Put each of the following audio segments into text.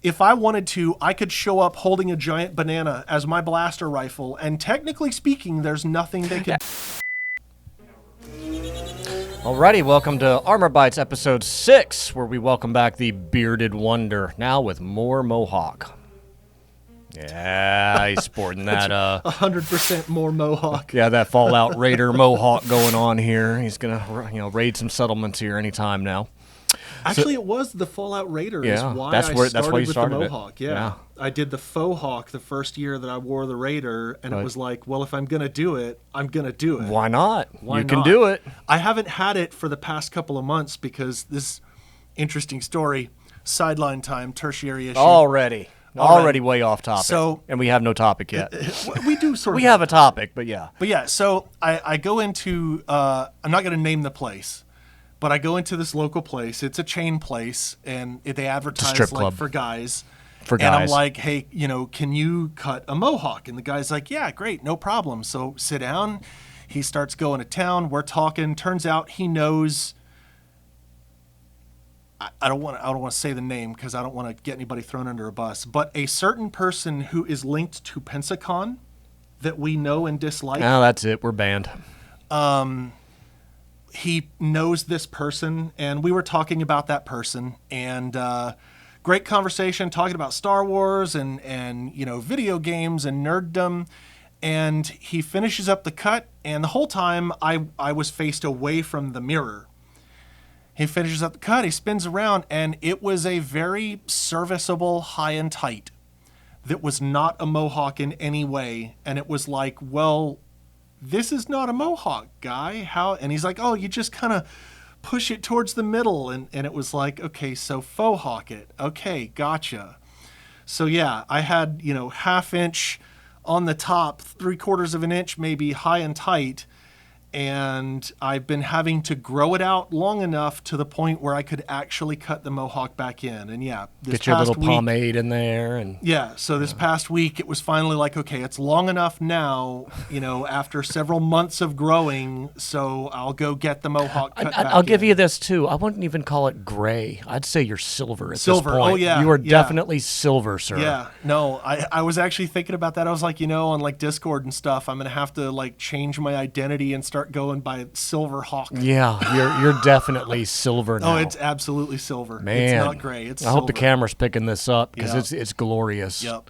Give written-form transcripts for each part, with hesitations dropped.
if I wanted to, I could show up holding a giant banana as my blaster rifle, and technically speaking, there's nothing they could... Alrighty, welcome to Armor Bites episode 6, where we welcome back the Bearded Wonder, now with more mohawk. Yeah, he's sporting that, 100% more mohawk. Yeah, that Fallout Raider mohawk going on here. He's gonna, raid some settlements here anytime now. Actually, it was the Fallout Raider is why that's I why you started with the started it. mohawk. Yeah. I did the faux hawk the first year that I wore the Raider, and it was like, well, if I'm going to do it, I'm going to do it. Why not? Why can not? do it. I haven't had it for the past couple of months because this interesting story, sideline time, tertiary issue. Already way off topic. So, and we have no topic yet. We do sort of. We have a topic, but yeah. But yeah, so I go into, I'm not going to name the place, but I go into this local place. It's a chain place, and they advertise strip like club. for guys. For guys. And I'm like, hey, can you cut a mohawk? And the guy's like, yeah, great, no problem. So sit down. He starts going to town. We're talking. Turns out he knows. I don't want to say the name because I don't want to get anybody thrown under a bus. But a certain person who is linked to Pensacon that we know and dislike. Oh, that's it. We're banned. He knows this person, and we were talking about that person, and great conversation talking about Star Wars and video games and nerddom. And he finishes up the cut, and the whole time I was faced away from the mirror. He finishes up the cut, he spins around, and it was a very serviceable high and tight that was not a mohawk in any way. And it was like, well, this is not a mohawk, guy. How? And he's like, oh, you just kind of push it towards the middle. And it was like, okay, so faux hawk it. Okay, gotcha. So yeah, I had, half inch on the top, 3/4 of an inch, maybe high and tight. And I've been having to grow it out long enough to the point where I could actually cut the mohawk back in. And yeah, this get your past little week, pomade in there, and so this past week it was finally like, okay, it's long enough now, after several months of growing, so I'll go get the mohawk cut back I'll give in. you this too. I wouldn't even call it gray. I'd say you're silver at Silver. this point. Oh yeah, you are yeah. definitely silver, sir. Yeah, no, I was actually thinking about that. I was like, on like Discord and stuff, I'm gonna have to like change my identity and start going by Silver Hawk. Yeah, you're definitely silver now. Oh, it's absolutely silver. Man, it's not gray. It's I hope the silver. camera's picking this up because Yep. it's glorious. Yep.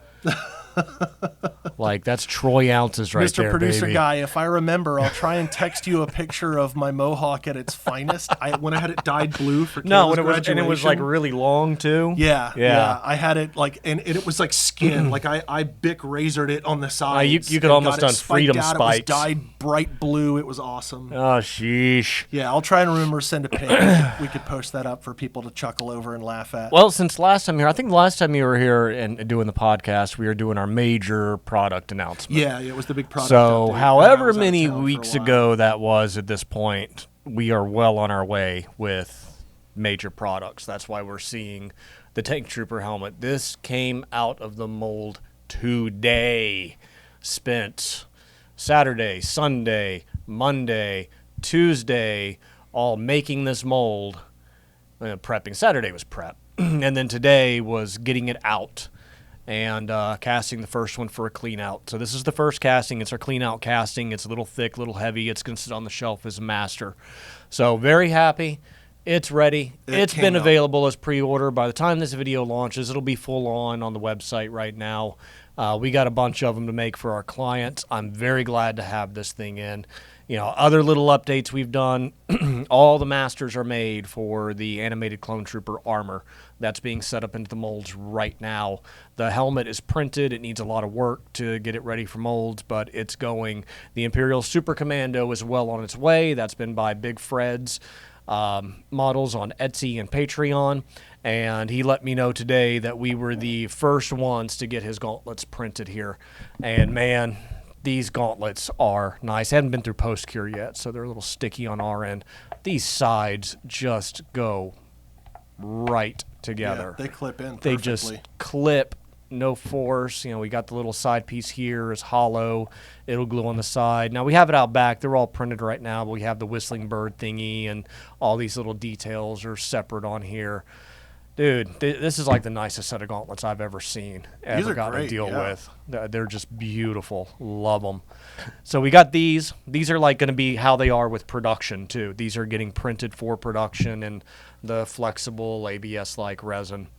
Like that's Troy ounces right Mr. there, Producer baby. Guy, if I remember, I'll try and text you a picture of my mohawk at its finest. When I had it dyed blue for Kayla's graduation. it was like really long too. Yeah. I had it like, and it was like skin. Like I Bic razored it on the sides. You could almost done freedom out. spikes. It was dyed bright blue. It was awesome. Oh, sheesh. Yeah, I'll try and remember to send a pic. We could post that up for people to chuckle over and laugh at. Well, since last time here, I think the last time you were here and doing the podcast, we were doing our major product announcement. Yeah, it was the big product So, update. however I was out of many town for a weeks while. ago that was at this point, we are well on our way with major products. That's why we're seeing the Tank Trooper helmet. This came out of the mold today. Spent Saturday, Sunday, Monday, Tuesday, all making this mold, prepping. Saturday was prep. And then today was getting it out and casting the first one for a clean out. So this is the first casting. It's our clean out casting. It's a little thick, a little heavy. It's going to sit on the shelf as a master. So very happy. It's ready. It's been available as pre-order. By the time this video launches, it'll be full on the website right now. We got a bunch of them to make for our clients. I'm very glad to have this thing in. Other little updates we've done, all the masters are made for the animated Clone Trooper armor. That's being set up into the molds right now. The helmet is printed. It needs a lot of work to get it ready for molds, but it's going. The Imperial Super Commando is well on its way. That's been by Big Fred's models on Etsy and Patreon. And he let me know today that we were the first ones to get his gauntlets printed here. And man, these gauntlets are nice. I haven't been through post-cure yet, so they're a little sticky on our end. These sides just go right together. Yeah, they clip in perfectly. They just clip, no force. We got the little side piece here is hollow. It'll glue on the side. Now, we have it out back. They're all printed right now, but we have the whistling bird thingy and all these little details are separate on here. Dude, this is like the nicest set of gauntlets I've ever seen, These ever are gotten great, to deal yeah. with. They're just beautiful. Love them. So we got these. These are like going to be how they are with production too. These are getting printed for production in the flexible ABS-like resin.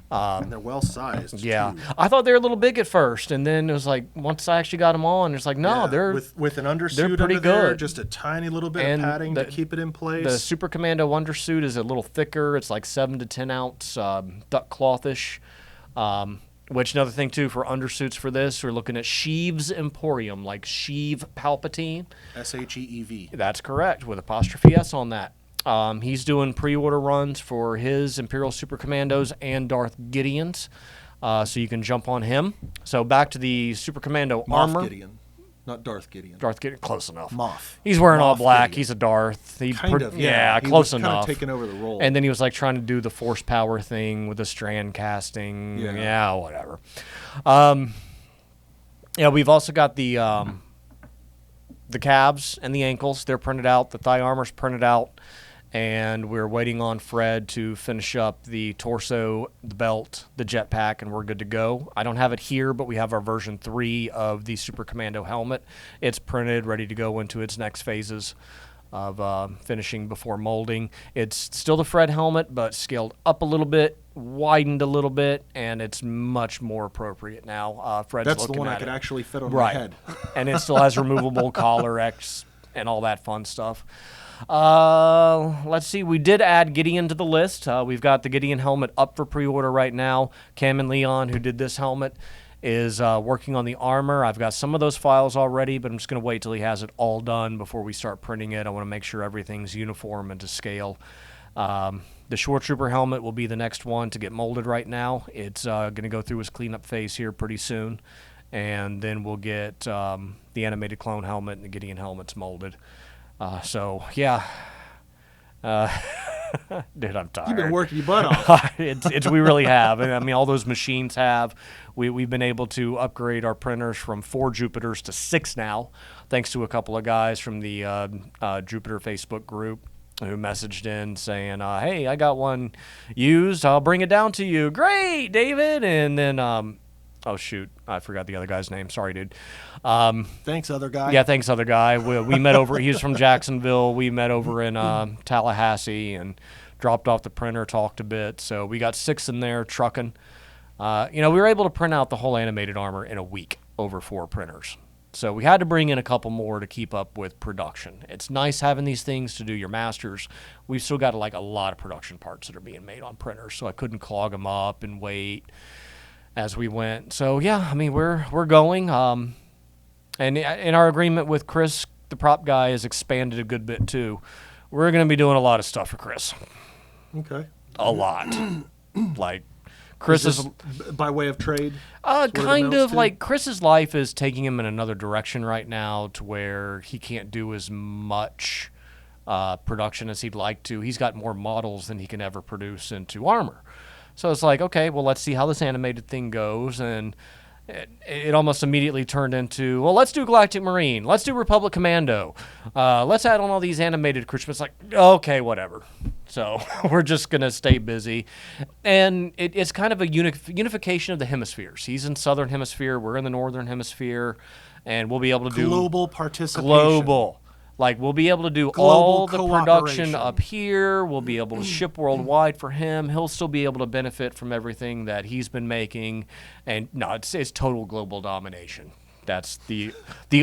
And they're well sized. Yeah, too. I thought they were a little big at first, and then it was like once I actually got them on, it's like no, Yeah, they're with an undersuit they're pretty under there, good. just a tiny little bit And of padding the- to keep it in place. The Super Commando undersuit is a little thicker. It's like 7 to 10 ounce duck clothish. Which another thing too for undersuits for this, we're looking at Sheev's Emporium, like Sheev Palpatine. SHEEV. That's correct, with apostrophe S on that. He's doing pre-order runs for his Imperial Super Commandos and Darth Gideon's, so you can jump on him. So back to the Super Commando Moff armor. Gideon, not Darth Gideon. Darth Gideon, close enough. Moff. He's wearing all Moff black. Gideon. He's a Darth. He Kind of, yeah, He close was enough. Kind of taking over the role. And then he was like trying to do the force power thing with the strand casting. Yeah. Whatever. Yeah, we've also got the calves and the ankles. They're printed out. The thigh armor's printed out. And we're waiting on Fred to finish up the torso, the belt, the jetpack, and we're good to go. I don't have it here, but we have our version 3 of the Super Commando helmet. It's printed, ready to go into its next phases of finishing before molding. It's still the Fred helmet, but scaled up a little bit, widened a little bit, and it's much more appropriate now. Fred's That's the looking one I at could it. actually fit on Right. my head. And it still has removable collar X and all that fun stuff. Let's see. We did add Gideon to the list. We've got the Gideon helmet up for pre-order right now. Cam and Leon, who did this helmet, is working on the armor. I've got some of those files already, but I'm just going to wait till he has it all done before we start printing it. I want to make sure everything's uniform and to scale. The Stormtrooper helmet will be the next one to get molded right now. It's going to go through his cleanup phase here pretty soon. And then we'll get the animated clone helmet and the Gideon helmets molded. So, yeah. Dude, I'm tired. You've been working your butt off. We really have. I mean, all those machines have. We've been able to upgrade our printers from 4 Jupiters to 6 now, thanks to a couple of guys from the Jupiter Facebook group who messaged in saying, hey, I got one used. I'll bring it down to you. Great, David. And then, oh, shoot. I forgot the other guy's name. Sorry, dude. Thanks, other guy. Yeah, thanks, other guy. We met over. He was from Jacksonville. We met over in Tallahassee and dropped off the printer, talked a bit. So we got 6 in there trucking. We were able to print out the whole animated armor in a week over 4 printers. So we had to bring in a couple more to keep up with production. It's nice having these things to do your masters. We've still got like a lot of production parts that are being made on printers, so I couldn't clog them up and wait as we went. So yeah, I mean we're going. And in our agreement with Chris, the prop guy, has expanded a good bit too. We're going to be doing a lot of stuff for Chris. Okay. A lot. Like Chris is by way of trade. what it kind amounts of to? like Chris's life is taking him in another direction right now to where he can't do as much production as he'd like to. He's got more models than he can ever produce into armor. So it's like, okay, well, let's see how this animated thing goes. And it almost immediately turned into, well, let's do Galactic Marine. Let's do Republic Commando. Let's add on all these animated creatures. It's like, okay, whatever. So we're just going to stay busy. And it's kind of a unification of the hemispheres. He's in Southern Hemisphere. We're in the Northern Hemisphere. And we'll be able to do global participation. global. Like, we'll be able to do all the production cooperation. up here. We'll be able to ship worldwide for him. He'll still be able to benefit from everything that he's been making. And no, it's total global domination. That's the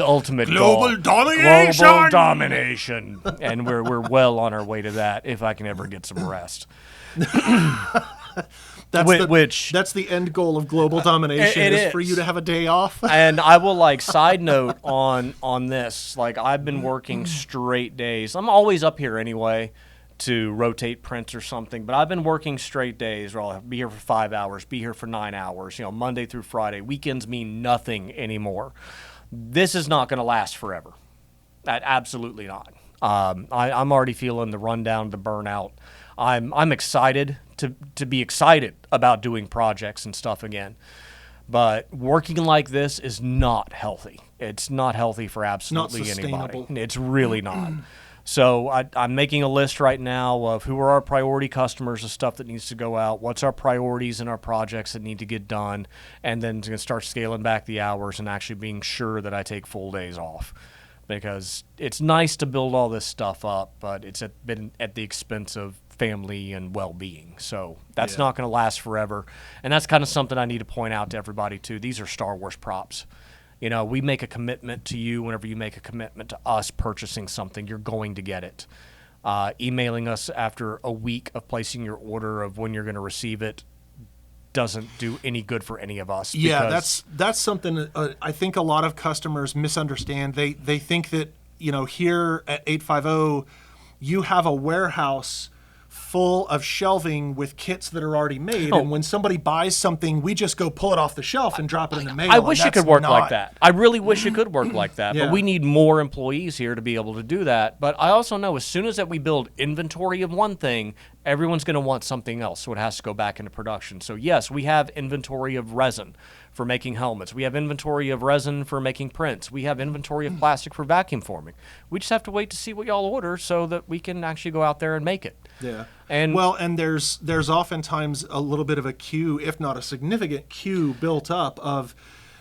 ultimate Global goal. domination! Global domination. And we're well on our way to that if I can ever get some rest. That's the end goal of global domination it is for is. you to have a day off. And I will side note on this. Like, I've been working straight days. I'm always up here anyway to rotate prints or something, but I've been working straight days where I'll be here for 5 hours, be here for 9 hours, Monday through Friday. Weekends mean nothing anymore. This is not going to last forever. Absolutely not. I'm already feeling the rundown, the burnout. I'm excited to be excited about doing projects and stuff again. But working like this is not healthy. It's not healthy for absolutely anybody. sustainable. It's really not. So I'm making a list right now of who are our priority customers, the stuff that needs to go out, what's our priorities in our projects that need to get done, and then to start scaling back the hours and actually being sure that I take full days off. Because it's nice to build all this stuff up, but it's been at the expense of family and well-being. So that's not going to last forever. And that's kind of something I need to point out to everybody, too. These are Star Wars props. You know, we make a commitment to you whenever you make a commitment to us purchasing something. You're going to get it. Emailing us after a week of placing your order of when you're going to receive it doesn't do any good for any of us. Yeah, that's something I think a lot of customers misunderstand. They think that, you know, here at 850, you have a warehouse full of shelving with kits that are already made, and when somebody buys something, we just go pull it off the shelf and drop it in the mail. I wish it could work like that. I really wish it could work like that, Yeah. but we need more employees here to be able to do that. But I also know as soon as that we build inventory of one thing, everyone's going to want something else, so it has to go back into production. So yes, we have inventory of resin for making helmets. We have inventory of resin for making prints. We have inventory of plastic for vacuum forming. We just have to wait to see what y'all order so that we can actually go out there and make it. Yeah. And and there's oftentimes a little bit of a queue, if not a significant queue, built up of,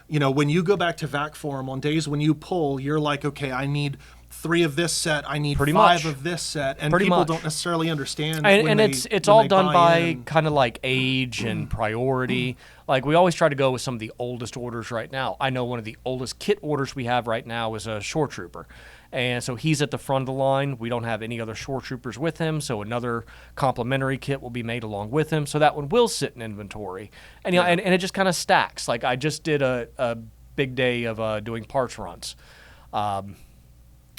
you know, when you go back to vac form on days when you pull, you're like, okay, I need 3 of this set, I need 5 of this set, and people don't necessarily understand. And it's all done by kind of like age and priority. Like we always try to go with some of the oldest orders right now. I know one of the oldest kit orders we have right now is a Shore Trooper. And so he's at the front of the line. We don't have any other Shore Troopers with him, so another complimentary kit will be made along with him. So that one will sit in inventory. And you know, and it just kind of stacks. Like I just did a big day of doing parts runs.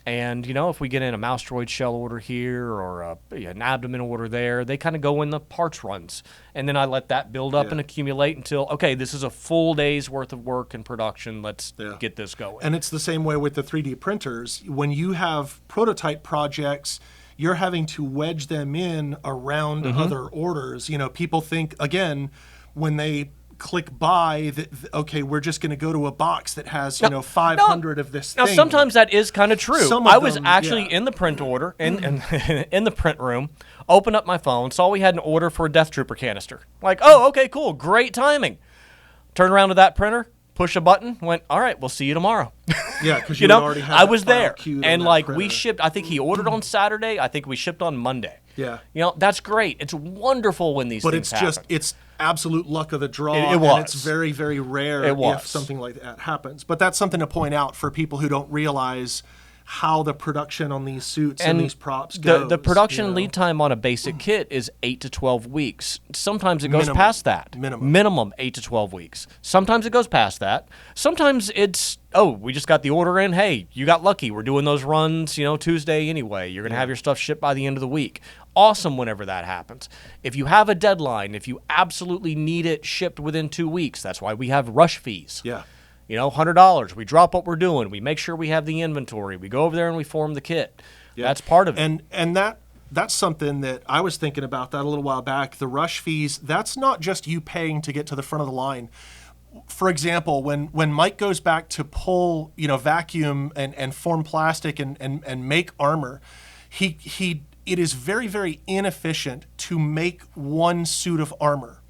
And, you know, if we get in a mouse droid shell order here or an abdomen order there, they kind of go in the parts runs. And then I let that build up and accumulate until, okay, this is a full day's worth of work in production. Let's get this going. And it's the same way with the 3D printers. When you have prototype projects, you're having to wedge them in around other orders. You know, people think, again, when they click buy that, okay, we're just going to go to a box that has, you know, 500 of this thing. Now, sometimes that is kind of true. I was actually in the print order, in the print room, opened up my phone, saw we had an order for a Death Trooper canister. Like, oh, okay, cool, great timing. Turn around to that printer, push a button, went, all right, we'll see you tomorrow. Yeah, because you know, already had I was there. And like, printer. we shipped, I think he ordered on Saturday, I think we shipped on Monday. Yeah. You know, that's great. It's wonderful when these things happen. But it's absolute luck of the draw. It was. And it's very, very rare if something like that happens. But that's something to point out for people who don't realize how the production on these suits and these props goes. The production lead time on a basic kit is 8 to 12 weeks. Sometimes it goes past that. Minimum 8 to 12 weeks. Sometimes it goes past that. Sometimes it's, oh, we just got the order in. Hey, you got lucky. We're doing those runs, you know, Tuesday anyway. You're going to have your stuff shipped by the end of the week. Awesome whenever that happens. If you have a deadline, if you absolutely need it shipped within 2 weeks, that's why we have rush fees. Yeah. You know, $100. We drop what we're doing. We make sure we have the inventory. We go over there and we form the kit. Yeah. That's part of it. And that's something that I was thinking about that a little while back. The rush fees, that's not just you paying to get to the front of the line. For example, when Mike goes back to pull, you know, vacuum and form plastic and make armor, it is very, very inefficient to make one suit of armor.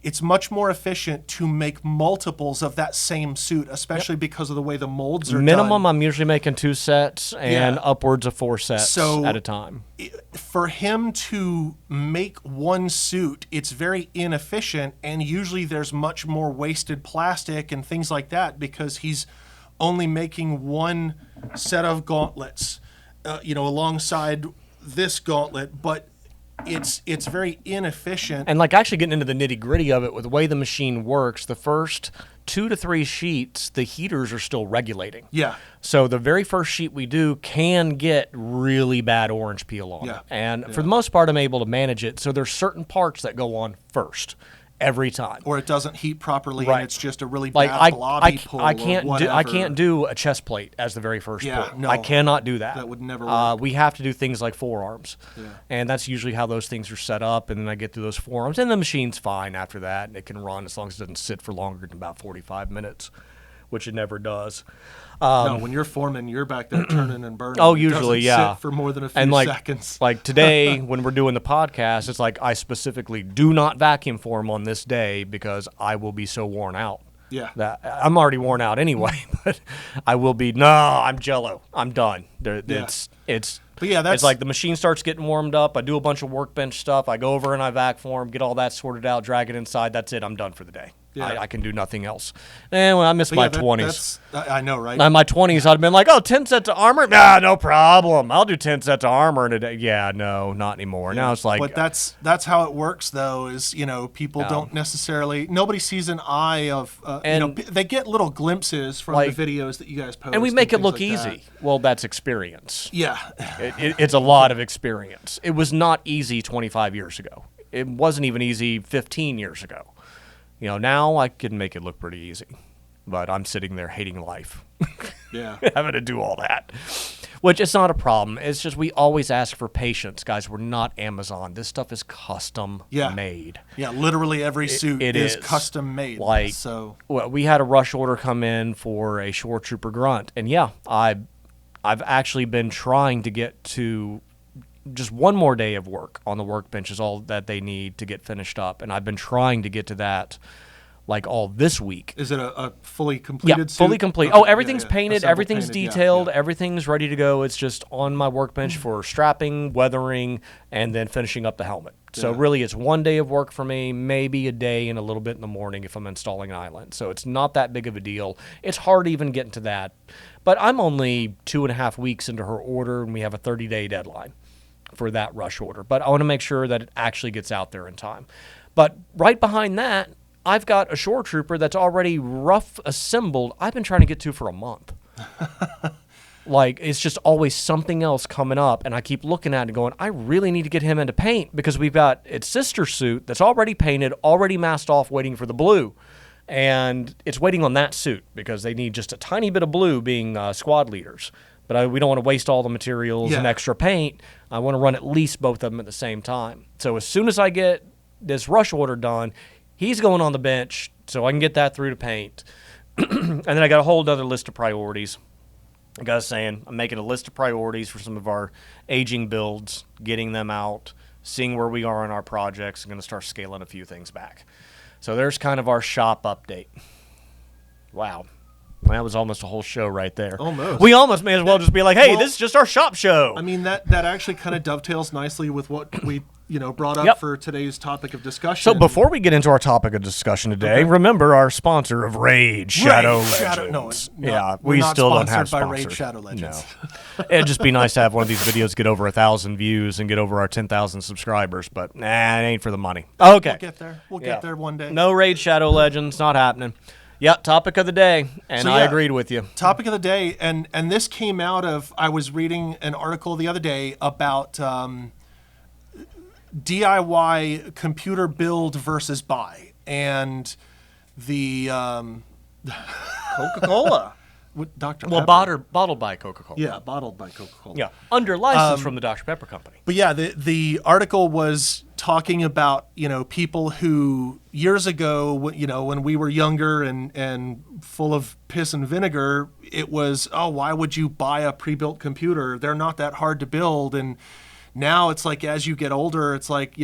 It's much more efficient to make multiples of that same suit, especially because of the way the molds are Minimum, done. I'm usually making 2 sets and upwards of 4 sets at a time. For him to make one suit, it's very inefficient, and usually there's much more wasted plastic and things like that because he's only making one set of gauntlets, you know, alongside this gauntlet, but it's very inefficient. And like actually getting into the nitty gritty of it with the way the machine works, the first 2 to 3 sheets, the heaters are still regulating. Yeah. So the very first sheet we do can get really bad orange peel on it. And for the most part, I'm able to manage it. So there's certain parts that go on first. Every time, or it doesn't heat properly, and it's just a really bad blobby pull. I can't do a chest plate as the very first pull. No, I cannot do that. That would never work. We have to do things like forearms, and that's usually how those things are set up. And then I get through those forearms, and the machine's fine after that, and it can run as long as it doesn't sit for longer than about 45 minutes. which it never does. No, when you're foreman, you're back there turning and burning. Oh, It usually, doesn't yeah. sit for more than a few And seconds. like today, when we're doing the podcast, it's like I specifically do not vacuum form on this day because I will be so worn out. Yeah. That I'm already worn out anyway, but I will be. No, I'm jello. I'm done. It's. But yeah, it's like the machine starts getting warmed up. I do a bunch of workbench stuff. I go over and I vac form, get all that sorted out, drag it inside. That's it. I'm done for the day. Yeah. I can do nothing else. And when I miss my 20s. I know, right? In my 20s, I'd have been like, 10 sets of armor? Nah, no problem. I'll do 10 sets of armor in a day. Yeah, no, not anymore. Now it's like... But that's how it works, though, is, people don't necessarily... Nobody sees an eye of... they get little glimpses from the videos that you guys post. And we make it look like easy. that. Well, that's experience. Yeah. It's a lot of experience. It was not easy 25 years ago. It wasn't even easy 15 years ago. Now I can make it look pretty easy, but I'm sitting there hating life. Yeah. Having to do all that, which it's not a problem. It's just we always ask for patience, guys. We're not Amazon. This stuff is custom made. Yeah, literally every suit is custom made. We had a rush order come in for a Shore Trooper Grunt, and I've actually been trying to get to just one more day of work on the workbench is all that they need to get finished up. And I've been trying to get to that all this week. Is it a fully completed suit? Fully complete. Okay. Everything's painted. Everything's detailed. Everything's ready to go. It's just on my workbench for strapping, weathering, and then finishing up the helmet. So really it's one day of work for me, maybe a day and a little bit in the morning if I'm installing an island. So it's not that big of a deal. It's hard even getting to that. But I'm only 2.5 weeks into her order, and we have a 30-day deadline for that rush order. But I want to make sure that it actually gets out there in time. But right behind that, I've got a Shore Trooper that's already rough assembled. I've been trying to get to for a month. It's just always something else coming up, and I keep looking at it going, I really need to get him into paint because we've got its sister suit that's already painted, already masked off, waiting for the blue. And it's waiting on that suit because they need just a tiny bit of blue being squad leaders. But we don't want to waste all the materials and extra paint. I want to run at least both of them at the same time. So as soon as I get this rush order done, he's going on the bench so I can get that through to paint. And then I got a whole other list of priorities. Like I was saying, I'm making a list of priorities for some of our aging builds, getting them out, seeing where we are in our projects. I'm going to start scaling a few things back. So there's kind of our shop update. Wow. That was almost a whole show right there. Almost. We almost may as well just be like, hey, this is just our shop show. I mean, that actually kind of dovetails nicely with what we brought up for today's topic of discussion. So before we get into our topic of discussion today, remember our sponsor of Raid Shadow Legends. We still don't have sponsors. By Raid Shadow Legends. No. It'd just be nice to have one of these videos get over 1,000 views and get over our 10,000 subscribers, but it ain't for the money. Okay. We'll get there. We'll get there one day. No Raid Shadow Legends, not happening. Yeah, topic of the day, and I agreed with you. Topic of the day, and this came out of, I was reading an article the other day about DIY computer build versus buy, and the Coca-Cola. Dr. Well, Pepper. bottled by Coca-Cola. Yeah, bottled by Coca-Cola. Yeah, under license from the Dr. Pepper company. But yeah, the article was talking about, people who years ago, when we were younger and full of piss and vinegar, it was, why would you buy a pre-built computer? They're not that hard to build. And now it's like, as you get older, it's like,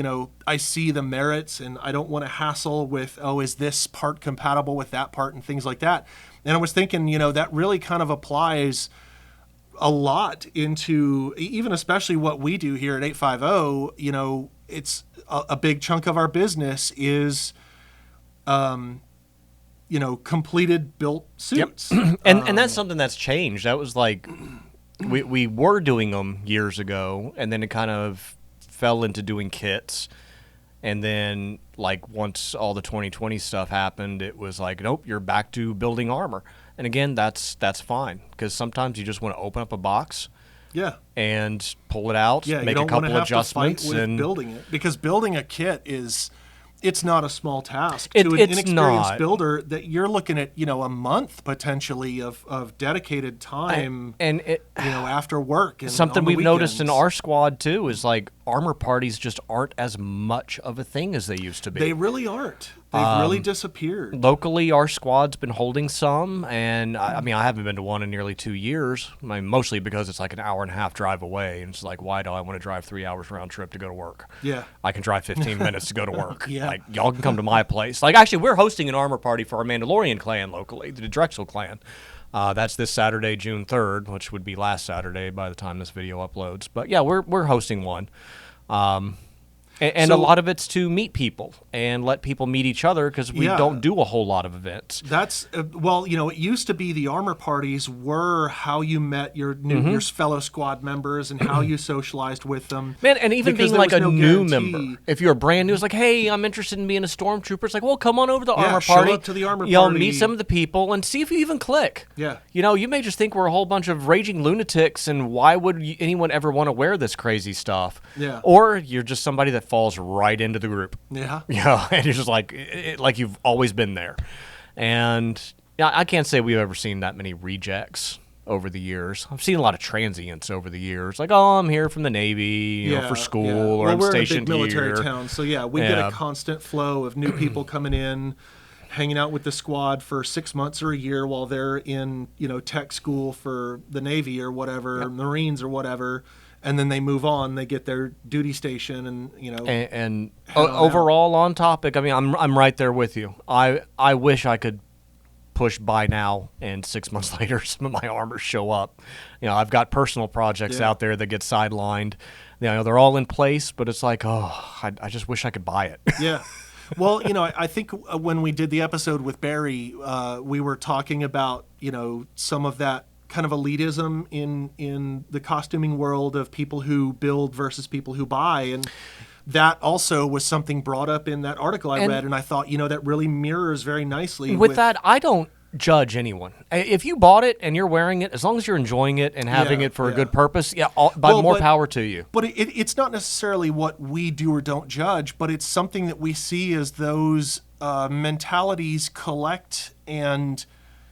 I see the merits and I don't want to hassle with, is this part compatible with that part and things like that. And I was thinking, that really kind of applies a lot into even especially what we do here at 850. It's a big chunk of our business is, completed built suits. Yep. And that's something that's changed. That was like, we were doing them years ago, and then it kind of fell into doing kits. And then, once all the 2020 stuff happened, it was like, nope, you're back to building armor. And again, that's fine, because sometimes you just want to open up a box, and pull it out, make a couple adjustments, to fight with building it, because building a kit it's not a small task to an it's inexperienced not. Builder. That you're looking at, a month potentially of dedicated time, and it, after work. And something on the we've noticed in weekends. our squad too is armor parties just aren't as much of a thing as they used to be. They really aren't. They've really disappeared. Locally, our squad's been holding some, and I mean, I haven't been to one in nearly 2 years. I mean, mostly because it's like an hour and a half drive away, and it's like, why do I want to drive 3 hours round trip to go to work? Yeah. I can drive 15 minutes to go to work. Yeah. Like, y'all can come to my place. Like, actually, we're hosting an armor party for our Mandalorian clan locally, the Drexel clan. That's this Saturday, June 3rd, which would be last Saturday by the time this video uploads. But yeah, we're hosting one. And So- a lot of it's to meet people and let people meet each other because we Yeah. don't do a whole lot of events. That's well, it used to be the armor parties were how you met your your fellow squad members and how you socialized with them. Man, and even Because being there like was a no new guarantee. member. If you're brand new, it's like, hey, I'm interested in being a Stormtrooper. It's like, well, come on over to the Yeah, armor show party. up to the armor Y'all party. meet some of the people and see if you even click. Yeah. You may just think we're a whole bunch of raging lunatics, and why would anyone ever want to wear this crazy stuff? Yeah. Or you're just somebody that falls right into the group. Yeah. Yeah, and you're just like you've always been there. And yeah, I can't say we've ever seen that many rejects over the years. I've seen a lot of transients over the years, like, oh, I'm here from the Navy, for school, or well, I'm we're stationed in a big military here. town, so yeah, we get Yeah. a constant flow of new people coming in, hanging out with the squad for 6 months or a year while they're in tech school for the Navy or whatever, Marines or whatever. And then they move on. They get their duty station, and And head on overall, on topic, I mean, I'm right there with you. I wish I could push buy now, and 6 months later, some of my armors show up. I've got personal projects Yeah. out there that get sidelined. They're all in place, but it's like, I just wish I could buy it. Yeah. Well, I think when we did the episode with Barry, we were talking about, some of that kind of elitism in the costuming world of people who build versus people who buy. And that also was something brought up in that article I read. And I thought, that really mirrors very nicely. With that, I don't judge anyone. If you bought it and you're wearing it, as long as you're enjoying it and having Yeah, it for a yeah. good purpose, more But- power to you. But it's not necessarily what we do or don't judge, but it's something that we see as those mentalities collect and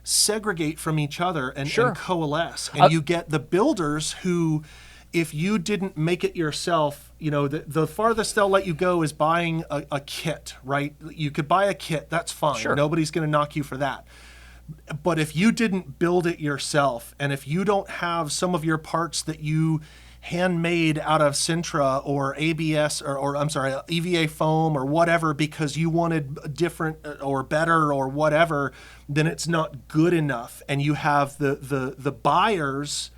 segregate from each other and coalesce. And you get the builders who, if you didn't make it yourself, the farthest they'll let you go is buying a kit, right? You could buy a kit, that's fine. Sure. Nobody's going to knock you for that. But if you didn't build it yourself, and if you don't have some of your parts that you handmade out of Sintra or ABS or I'm sorry, EVA foam or whatever, because you wanted different or better or whatever, then it's not good enough. And you have the buyers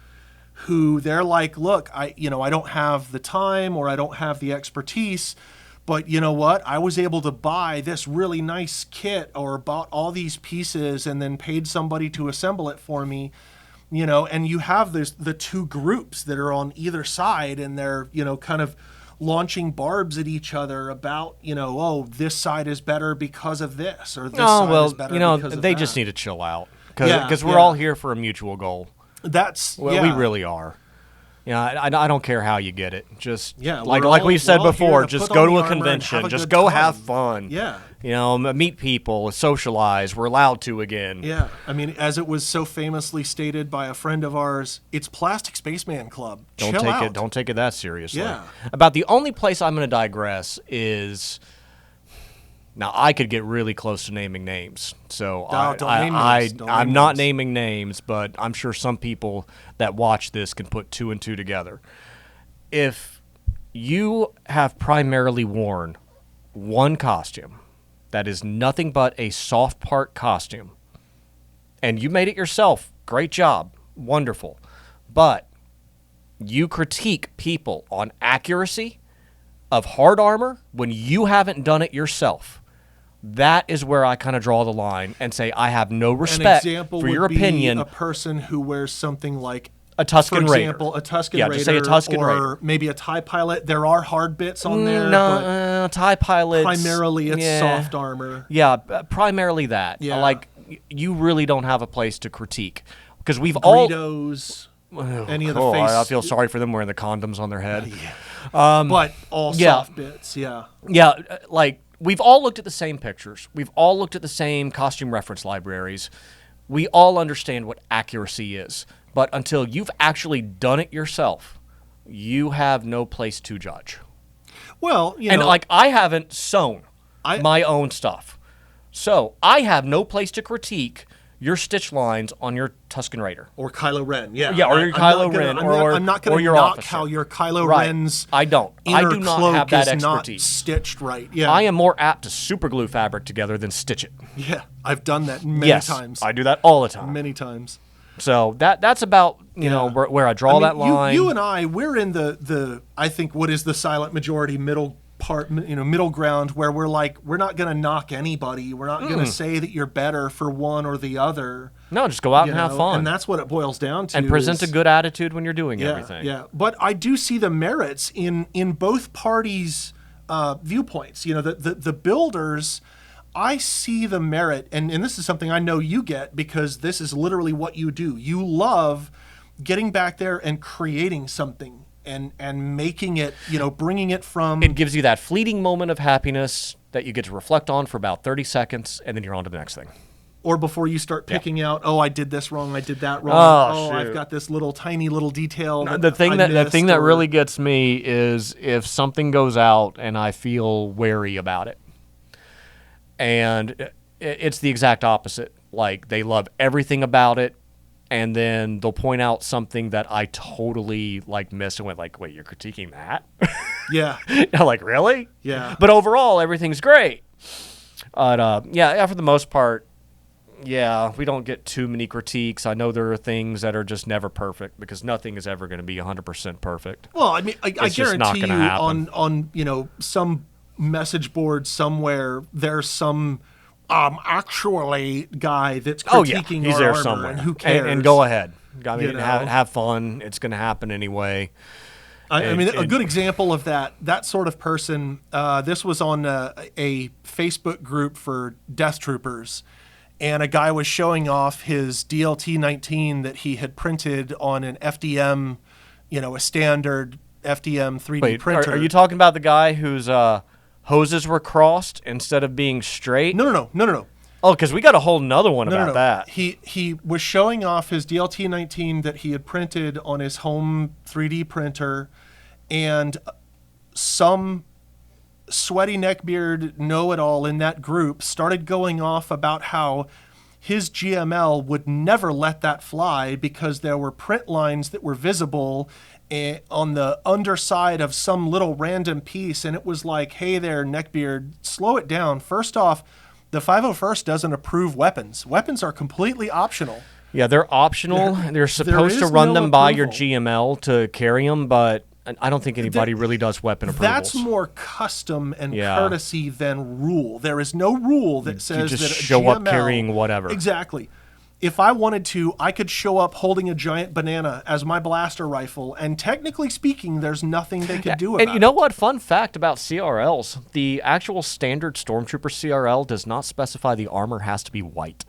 who they're like, look, I don't have the time or I don't have the expertise, but you know what? I was able to buy this really nice kit or bought all these pieces and then paid somebody to assemble it for me. And you have the two groups that are on either side, and they're, kind of launching barbs at each other about, this side is better because of this, or this side is better because of they that. just need to chill out Yeah, because we're yeah. all here for a mutual goal. That's, Well, yeah. we really are. I don't care how you get it. Just Yeah, like we're like all- we've said we're all before, here to just put go on to the a armor and convention. have a Just good go time. have fun. Yeah. Meet people, socialize. We're allowed to again. Yeah, I mean, as it was so famously stated by a friend of ours, it's Plastic Spaceman Club. Don't Chill take out. it. Don't take it that seriously. Yeah. About the only place I'm going to digress is. Now I could get really close to naming names, so don't name names. Don't I'm name not names. naming names, but I'm sure some people that watch this can put two and two together. If you have primarily worn one costume that is nothing but a soft part costume, and you made it yourself, great job, wonderful, but you critique people on accuracy of hard armor when you haven't done it yourself, that is where I kind of draw the line and say I have no respect An example for would your be opinion. a person who wears something like A Tusken for Raider. example, a Tusken Yeah, Raider, just say a Tusken or Raider. maybe a TIE Pilot. There are hard bits on there, No, TIE pilots. but primarily it's yeah. soft armor. Yeah, primarily that. Yeah. Like, you really don't have a place to critique because we've all. Greedos, any of the Oh, face, I feel sorry for them wearing the condoms on their head. but all yeah. soft bits. Yeah, Yeah, like we've all looked at the same pictures. We've all looked at the same costume reference libraries. We all understand what accuracy is. But until you've actually done it yourself, you have no place to judge. Well, you And know, like I haven't sewn I- my own stuff. So I have no place to critique your stitch lines on your Tusken Raider. or Kylo Ren, yeah, Yeah, or your Kylo Ren, I'm not or going to your knock officer. how your Kylo Right. Ren's I don't. I inner do not cloak have that is not expertise. stitched right. Yeah, I am more apt to super glue fabric together than stitch it. Yeah, I've done that many Yes, times. I do that all the time. Many times. So that's about you know where I draw that line. You and I, we're in the I think what is the silent majority middle part, middle ground, where we're like, we're not going to knock anybody. We're not going to say that you're better for one or the other. No, just go out and have fun. And that's what it boils down to. And present is, a good attitude when you're doing yeah, everything. Yeah, but I do see the merits in both parties' viewpoints. You know, the builders, I see the merit, and this is something I know you get because this is literally what you do. You love getting back there and creating something and making it, bringing it from... It gives you that fleeting moment of happiness that you get to reflect on for about 30 seconds, and then you're on to the next thing. Or before you start picking out, oh, I did this wrong, I did that wrong. Oh, I've shoot. got this tiny little detail. The thing that really gets me is if something goes out and I feel wary about it. And it's the exact opposite. Like, they love everything about it, and then they'll point out something that I totally missed and went like, wait, you're critiquing that? Yeah. I'm like, really? Yeah. But overall, everything's great. But yeah, for the most part, yeah, we don't get too many critiques. I know there are things that are just never perfect because nothing is ever going to be 100% perfect. Well, I mean, I just not guarantee you gonna happen. on some message board somewhere, there's some actually guy that's critiquing he's our there armor, somewhere. and who cares? And go ahead. I mean, You know? have fun. It's going to happen anyway. I mean, a good example of that sort of person, this was on a Facebook group for Death Troopers, and a guy was showing off his DLT-19 that he had printed on an FDM, a standard FDM 3D Wait, printer. are you talking about the guy whose hoses were crossed instead of being straight? No. Oh, because we got a whole nother one about that. He was showing off his DLT-19 that he had printed on his home 3D printer, and some sweaty neckbeard know-it-all in that group started going off about how his GML would never let that fly because there were print lines that were visible on the underside of some little random piece, and it was like, hey there, neckbeard, slow it down. First off, the 501st doesn't approve weapons. Weapons are completely optional. Yeah, they're optional. They're supposed to is run no them by your approval. GML to carry them, but I don't think anybody really does weapon approvals. That's more custom and Yeah. courtesy than rule. There is no rule that says just that a show up GML carrying whatever. Exactly. If I wanted to, I could show up holding a giant banana as my blaster rifle, and technically speaking, there's nothing they could do about it. And you know what? Fun fact about CRLs, the actual standard Stormtrooper CRL does not specify the armor has to be white.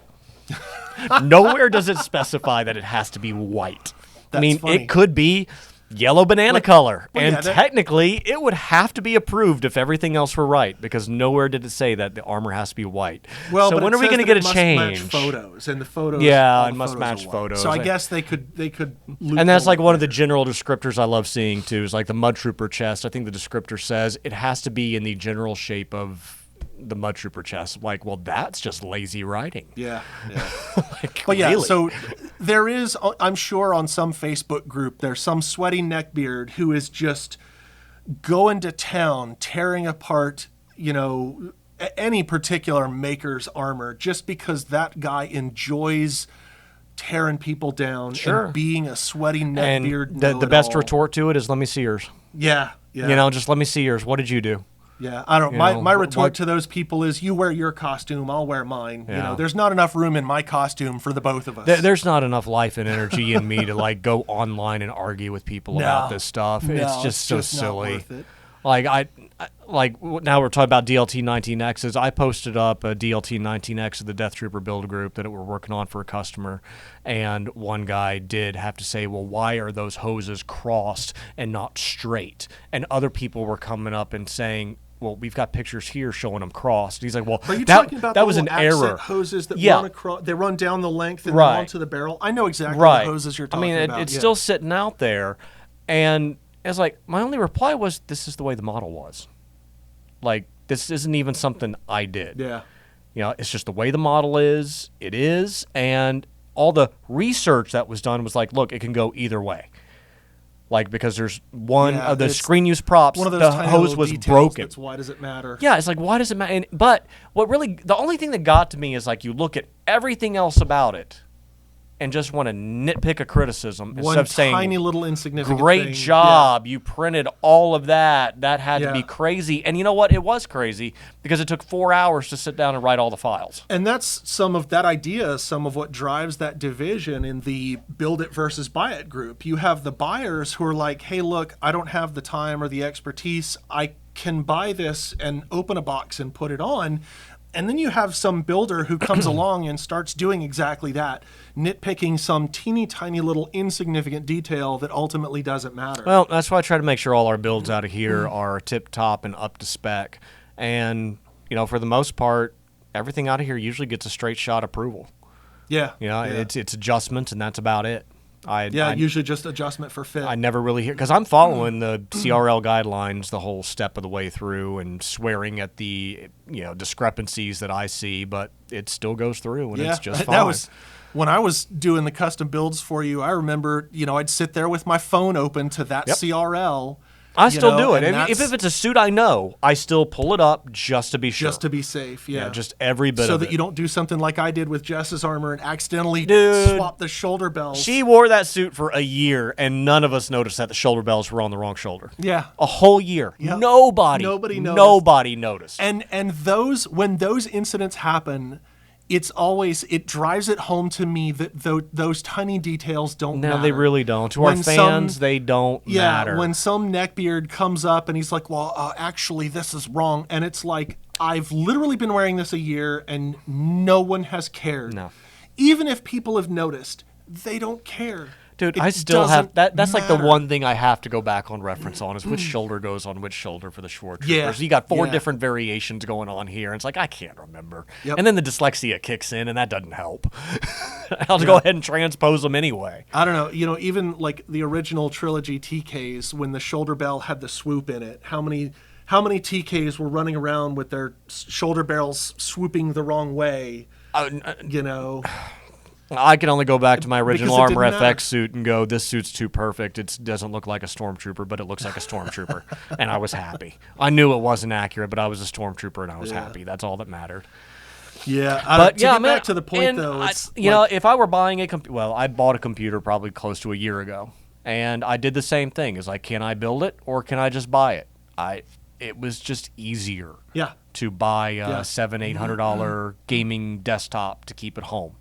Nowhere does it specify that it has to be white. I mean, funny. it could be yellow banana color, and yeah, that- technically it would have to be approved if everything else were right, because nowhere did it say that the armor has to be white. Well, so but when it are we says going to that get it a must change? Match photos, and the photos. Yeah, all it the must photos match are white. photos. So I guess they could. And that's like one of the general descriptors I love seeing too, is like the Mud Trooper chest. I think the descriptor says it has to be in the general shape of the Mud Trooper chest. Like, well, that's just lazy writing. Yeah. Like, But yeah, really? so there is, I'm sure on some Facebook group, there's some sweaty neckbeard who is just going to town, tearing apart, any particular maker's armor just because that guy enjoys tearing people down and being a sweaty neckbeard. And the best retort to it is, let me see yours. Yeah. Just let me see yours. What did you do? Yeah, I don't. My retort to those people is, you wear your costume, I'll wear mine. Yeah. There's not enough room in my costume for the both of us. There's not enough life and energy in me to go online and argue with people about this stuff. It's just so silly. Not worth it. Now we're talking about DLT-19Xs. I posted up a DLT-19X of the Death Trooper build group that we're working on for a customer, and one guy did have to say, well, why are those hoses crossed and not straight? And other people were coming up and saying, well, we've got pictures here showing them crossed. He's like, well, Are you talking about that the was an little error. accent hoses that Yeah. run across? They run down the length and Right. then onto the barrel. I know exactly Right. the hoses you're talking I mean, about. it's yeah. still sitting out there, and it's like, my only reply was, this is the way the model was. Like, this isn't even something I did. Yeah. You know, it's just the way the model is. It is. And all the research that was done was like, look, it can go either way. Like, because there's one of the screen use props, one of those the tiny hose little was details broken. that's why does it matter? Yeah, it's like, why does it matter? But the only thing that got to me is like, you look at everything else about it and just want to nitpick a criticism instead of saying, tiny little insignificant great thing. job, you printed all of that. That had to be Yeah. crazy. And you know what? It was crazy because it took 4 hours to sit down and write all the files. And that's some of that idea, some of what drives that division in the build it versus buy it group. You have the buyers who are like, hey, look, I don't have the time or the expertise. I can buy this and open a box and put it on. And then you have some builder who comes along and starts doing exactly that, nitpicking some teeny tiny little insignificant detail that ultimately doesn't matter. Well, that's why I try to make sure all our builds out of here are tip-top and up to spec. And, you know, for the most part, everything out of here usually gets a straight shot approval. Yeah. You know, it's adjustments, and that's about it. Usually just adjustment for fit. I never really hear, because I'm following the CRL guidelines the whole step of the way through and swearing at the, you know, discrepancies that I see, but it still goes through, and it's just fine. That was when I was doing the custom builds for you. I remember, you know, I'd sit there with my phone open to that CRL. I still do it. And If it's a suit I know, I still pull it up just to be sure. Just to be safe, yeah. Just every bit so of it. that you don't do something like I did with Jess's armor and accidentally swap the shoulder bells. She wore that suit for a year, and none of us noticed that the shoulder bells were on the wrong shoulder. Yeah. A whole year. Yep. Nobody noticed. And when those incidents happen, it drives it home to me that those tiny details don't matter. No, they really don't. To our fans, they don't matter. When some neckbeard comes up and he's like, well, actually, this is wrong. And it's like, I've literally been wearing this a year and no one has cared. No. Even if people have noticed, they don't care. Dude, I still have that. That's like the one thing I have to go back on reference on is which shoulder goes on which shoulder for the Stormtroopers. Yeah. You got 4 different variations going on here. And it's like, I can't remember. Yep. And then the dyslexia kicks in, and that doesn't help. I'll go ahead and transpose them anyway. I don't know. You know, even like the original trilogy TKs, when the shoulder bell had the swoop in it, how many TKs were running around with their shoulder barrels swooping the wrong way? You know. I can only go back to my original Because it Armor didn't matter. FX suit and go, this suit's too perfect. It doesn't look like a Stormtrooper, but it looks like a Stormtrooper. And I was happy. I knew it wasn't accurate, but I was a Stormtrooper and I was happy. That's all that mattered. Yeah. Back to the point, though, it's if I were buying a computer, well, I bought a computer probably close to a year ago. And I did the same thing. It's like, can I build it or can I just buy it? It was just easier to buy a $700-800 gaming desktop to keep at home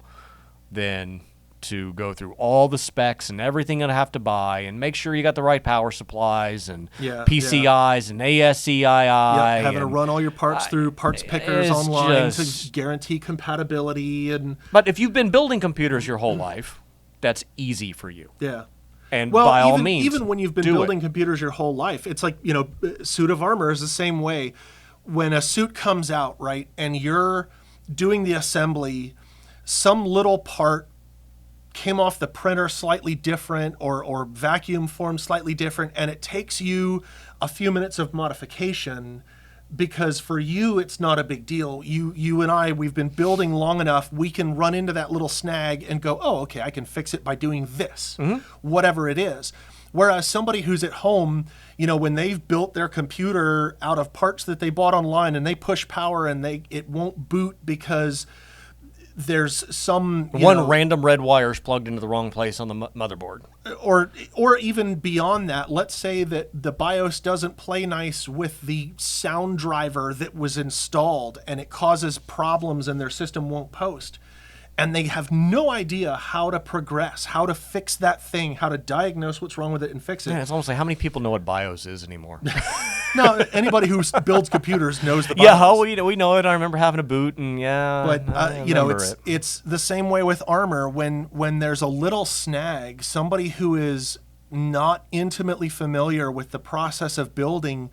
than to go through all the specs and everything that I have to buy and make sure you got the right power supplies and PCIs and ASCII. Having to run all your parts through parts pickers online to guarantee compatibility. But if you've been building computers your whole life, that's easy for you. Yeah. And by all means, even when you've been building computers your whole life, it's like, you know, suit of armor is the same way. When a suit comes out, right, and you're doing the assembly, some little part came off the printer slightly different or vacuum formed slightly different, and it takes you a few minutes of modification because for you it's not a big deal. You and I, we've been building long enough, we can run into that little snag and go, oh, okay, I can fix it by doing this, whatever it is. Whereas somebody who's at home, you know, when they've built their computer out of parts that they bought online and they push power and it won't boot because there's some random red wire is plugged into the wrong place on the motherboard, or even beyond that. Let's say that the BIOS doesn't play nice with the sound driver that was installed, and it causes problems, and their system won't post. And they have no idea how to progress, how to fix that thing, how to diagnose what's wrong with it and fix it. Yeah, it's almost like how many people know what BIOS is anymore? No, anybody who builds computers knows the BIOS. We know it. I remember having a boot, and but you know, it's the same way with armor. When there's a little snag, somebody who is not intimately familiar with the process of building,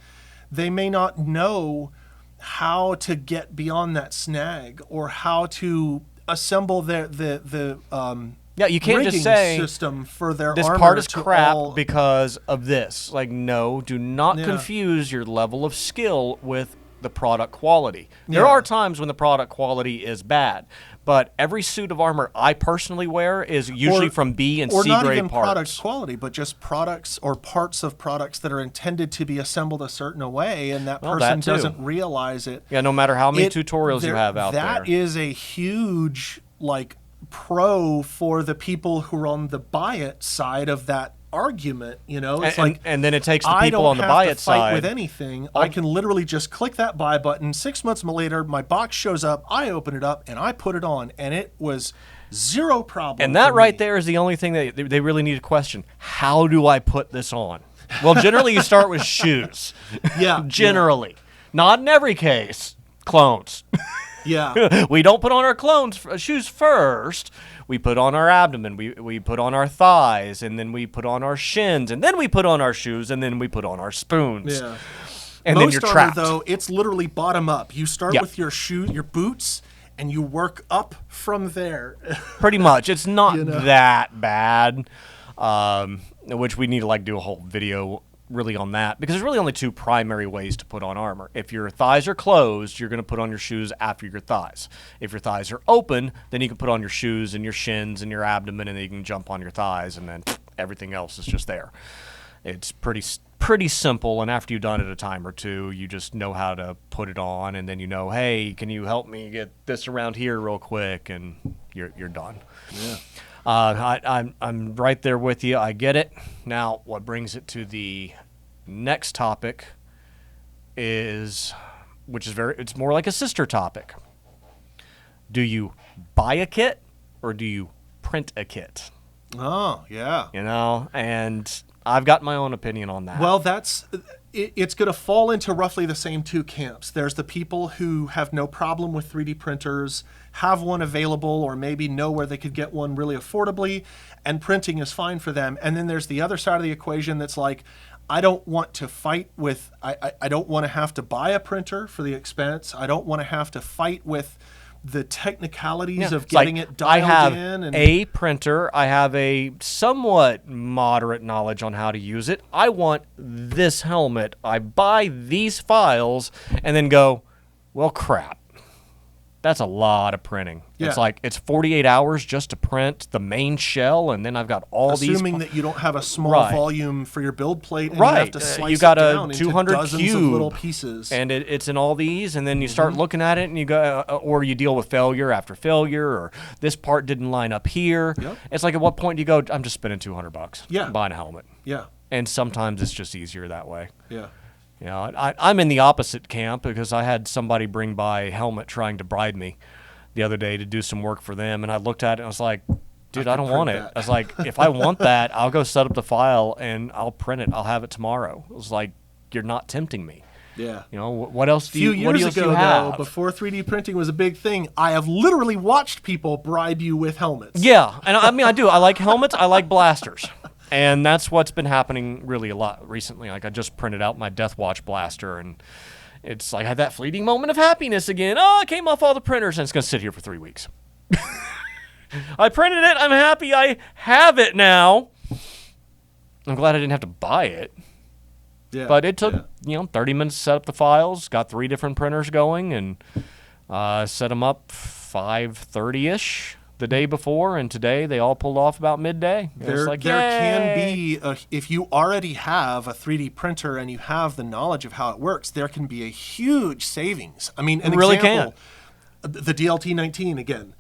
they may not know how to get beyond that snag or how to assemble the you can't just say system for their this armor part is crap because of this. Like, no, do not confuse your level of skill with the product quality. There Yeah. are times when the product quality is bad, but every suit of armor I personally wear is usually from B and C grade parts. Or not even product quality, but just products or parts of products that are intended to be assembled a certain way, and that person doesn't realize it. Yeah, no matter how many tutorials you have out there. That is a huge, like, pro for the people who are on the buy it side of that argument. You know, it's and then it takes the people on the buy it side. I don't have to fight with anything. I can literally just click that buy button. 6 months later, my box shows up. I open it up and I put it on, and it was zero problem. And that right there is the only thing that they really need to question. How do I put this on? Well, generally you start with shoes. Yeah. Generally. Yeah. Not in every case. Clones. Yeah. We don't put on our shoes first. We put on our abdomen. We put on our thighs, and then we put on our shins, and then we put on our shoes, and then we put on our spoons. Yeah. And most then you're trapped. Armor, though, it's literally bottom up. You start with your shoes, your boots, and you work up from there. Pretty much. It's not that bad, which we need to do a whole video really on that, because there's really only two primary ways to put on armor. If your thighs are closed, you're going to put on your shoes after your thighs. If your thighs are open, then you can put on your shoes and your shins and your abdomen, and then you can jump on your thighs, and then everything else is just there. It's pretty simple, and after you've done it a time or two, you just know how to put it on, and then hey, can you help me get this around here real quick, and you're done. Yeah. I'm right there with you. I get it. Now, what brings it to the next topic it's more like a sister topic. Do you buy a kit or do you print a kit? Oh, yeah. And I've got my own opinion on that. Well, it's going to fall into roughly the same two camps. There's the people who have no problem with 3D printers, have one available, or maybe know where they could get one really affordably, and printing is fine for them. And then there's the other side of the equation that's like, I don't want to fight with, I don't want to have to buy a printer for the expense. I don't want to have to fight with the technicalities of getting it dialed in. I have a printer. I have a somewhat moderate knowledge on how to use it. I want this helmet. I buy these files and then go, well, crap. That's a lot of printing. Yeah. It's 48 hours just to print the main shell, and then I've got Assuming that you don't have a small volume for your build plate, and you have to slice you got it down a 200 into dozens cube, of little pieces. And it's in all these, and then you start looking at it, and you go, or you deal with failure after failure, or this part didn't line up here. Yep. It's like, at what point do you go, I'm just spending $200 buying a helmet? Yeah. And sometimes it's just easier that way. Yeah. I'm in the opposite camp, because I had somebody bring by a helmet trying to bribe me the other day to do some work for them, and I looked at it and I was like, dude, I don't want it. I was like, if I want that, I'll go set up the file and I'll print it. I'll have it tomorrow. It was like, you're not tempting me. Yeah. What else do you have? A few years ago, though, before 3D printing was a big thing, I have literally watched people bribe you with helmets. Yeah, and I do. I like helmets. I like blasters. And that's what's been happening really a lot recently. Like, I just printed out my Death Watch blaster, and it's like I had that fleeting moment of happiness again. Oh, I came off all the printers, and it's going to sit here for 3 weeks. I printed it. I'm happy I have it now. I'm glad I didn't have to buy it. Yeah, but it took 30 minutes to set up the files. Got 3 different printers going, and set them up 5:30ish. The day before, and today they all pulled off about midday. There can be, if you already have a 3D printer and you have the knowledge of how it works, there can be a huge savings. I mean, an really example, the DLT-19 again.